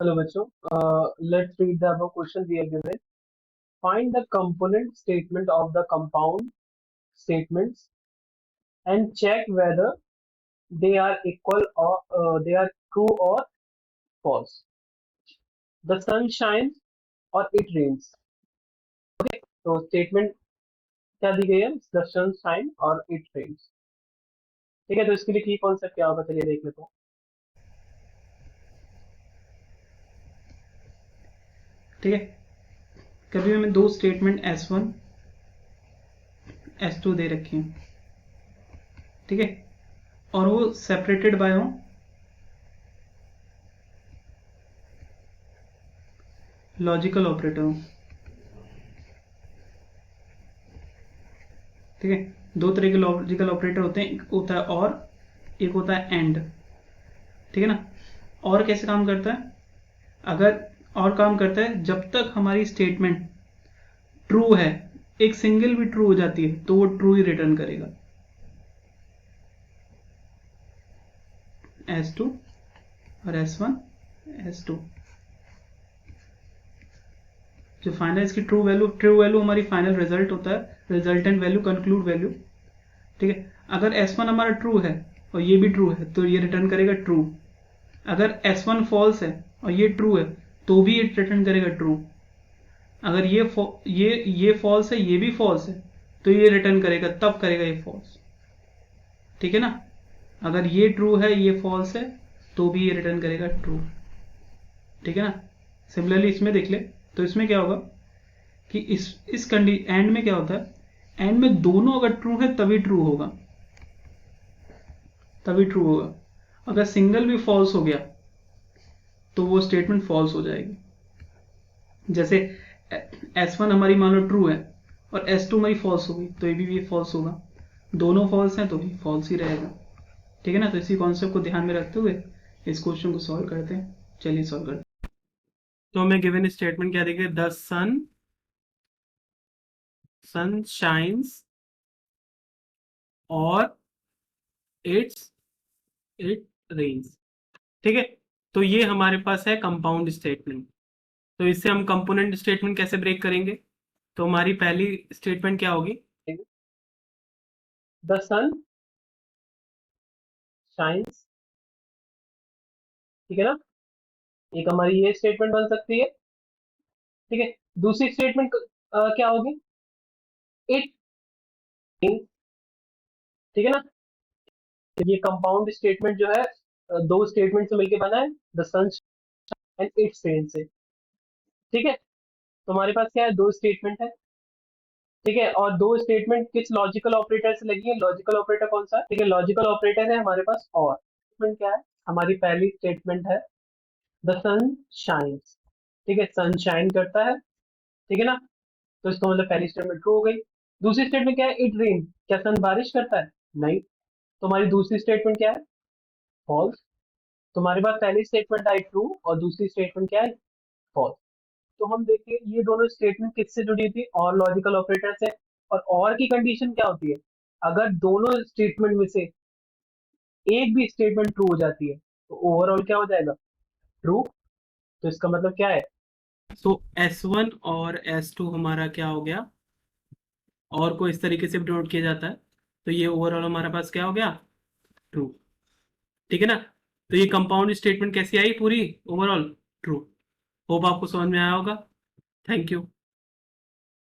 Hello बच्चों, let's read the above question we are given. Find the component statement of the compound statements and check whether they are equal or they are true or false. The sun shines or it rains. तो statement क्या दी गई है? The sun shine और it rains. ठीक है, तो इसके लिए की कॉन्सेप्ट क्या होगा, चलिए देख लेते हैं. ठीक है, कभी हमें दो स्टेटमेंट S1 S2 दे रखे हैं. ठीक है, और वो सेपरेटेड बाय हो लॉजिकल ऑपरेटर हो. ठीक है, दो तरह के लॉजिकल ऑपरेटर होते हैं, एक होता है और, एक होता है एंड. ठीक है ना. और कैसे काम करता है? अगर और काम करता है जब तक हमारी स्टेटमेंट ट्रू है, एक सिंगल भी ट्रू हो जाती है तो वो ट्रू ही रिटर्न करेगा. S2 और S1 S2. जो फाइनल इसकी ट्रू वैल्यू हमारी फाइनल रिजल्ट होता है, रिजल्टेंट वैल्यू, कंक्लूड वैल्यू. ठीक है, अगर S1 हमारा ट्रू है और ये भी ट्रू है तो ये रिटर्न करेगा ट्रू. अगर S1 फॉल्स है और ये ट्रू है तो भी ये रिटर्न करेगा ट्रू. अगर ये फॉल्स है, ये भी फॉल्स है, तो ये रिटर्न करेगा, तब करेगा ये फॉल्स. ठीक है ना. अगर ये ट्रू है, ये फॉल्स है, तो भी ये रिटर्न करेगा ट्रू. ठीक है ना. सिमिलरली इसमें देख ले, तो इसमें क्या होगा कि इस कंडीशन एंड में क्या होता है, एंड में दोनों अगर ट्रू है तभी ट्रू होगा, तभी ट्रू होगा. अगर सिंगल भी फॉल्स हो गया तो वो स्टेटमेंट फॉल्स हो जाएगी. जैसे S1 हमारी मान लो ट्रू है और S2 हमारी फॉल्स हो गई तो ये भी फॉल्स होगा. दोनों फॉल्स हैं तो भी फॉल्स ही रहेगा. ठीक है ना. तो इसी कॉन्सेप्ट को ध्यान में रखते हुए इस क्वेश्चन को सॉल्व करते हैं. चलिए सॉल्व करते हैं. तो हमें गिवन स्टेटमेंट क्या देंगे? द सन शाइन्स और इट रेन्स. ठीक है, तो ये हमारे पास है कंपाउंड स्टेटमेंट. तो इससे हम कंपोनेंट स्टेटमेंट कैसे ब्रेक करेंगे? तो हमारी पहली स्टेटमेंट क्या होगी? The sun shines. ठीक है ना. एक हमारी ये स्टेटमेंट बन सकती है. ठीक है, दूसरी स्टेटमेंट क्या होगी? इट. ठीक है ना. ये कंपाउंड स्टेटमेंट जो है दो स्टेटमेंट से मिलकर बना है, the sun and it's rain से. ठीक है, तो हमारे पास क्या है? दो स्टेटमेंट है. ठीक है, और दो स्टेटमेंट किस लॉजिकल ऑपरेटर से लगी है? लॉजिकल ऑपरेटर कौन सा है? ठीक है, लॉजिकल ऑपरेटर है हमारे पास और. स्टेटमेंट क्या है? हमारी पहली स्टेटमेंट है द सन शाइन्स. ठीक है, सन शाइन करता है. ठीक है ना. तो इसका मतलब पहली स्टेटमेंट ट्रू हो गई. दूसरी स्टेटमेंट क्या है? It rain. क्या सन बारिश करता है? नहीं. तो हमारी दूसरी स्टेटमेंट क्या है? फॉल्स. तुम्हारे पास पहली स्टेटमेंट आई ट्रू और दूसरी स्टेटमेंट क्या है? फॉल्स. तो हम देखिए ये दोनों स्टेटमेंट किससे जुड़ी थी? और लॉजिकल ऑपरेटर से. और की कंडीशन क्या होती है? अगर दोनों स्टेटमेंट में से एक भी स्टेटमेंट ट्रू हो जाती है तो ओवरऑल क्या हो जाएगा? ट्रू. तो इसका मतलब क्या है? सो S1 और S2 हमारा क्या हो गया? और को इस तरीके से डिनोट किया जाता है. तो ये ओवरऑल हमारे पास क्या हो गया? ट्रू. ठीक है ना. तो ये कंपाउंड स्टेटमेंट कैसी आई पूरी? Overall true. होप आपको समझ में आया होगा. Thank you.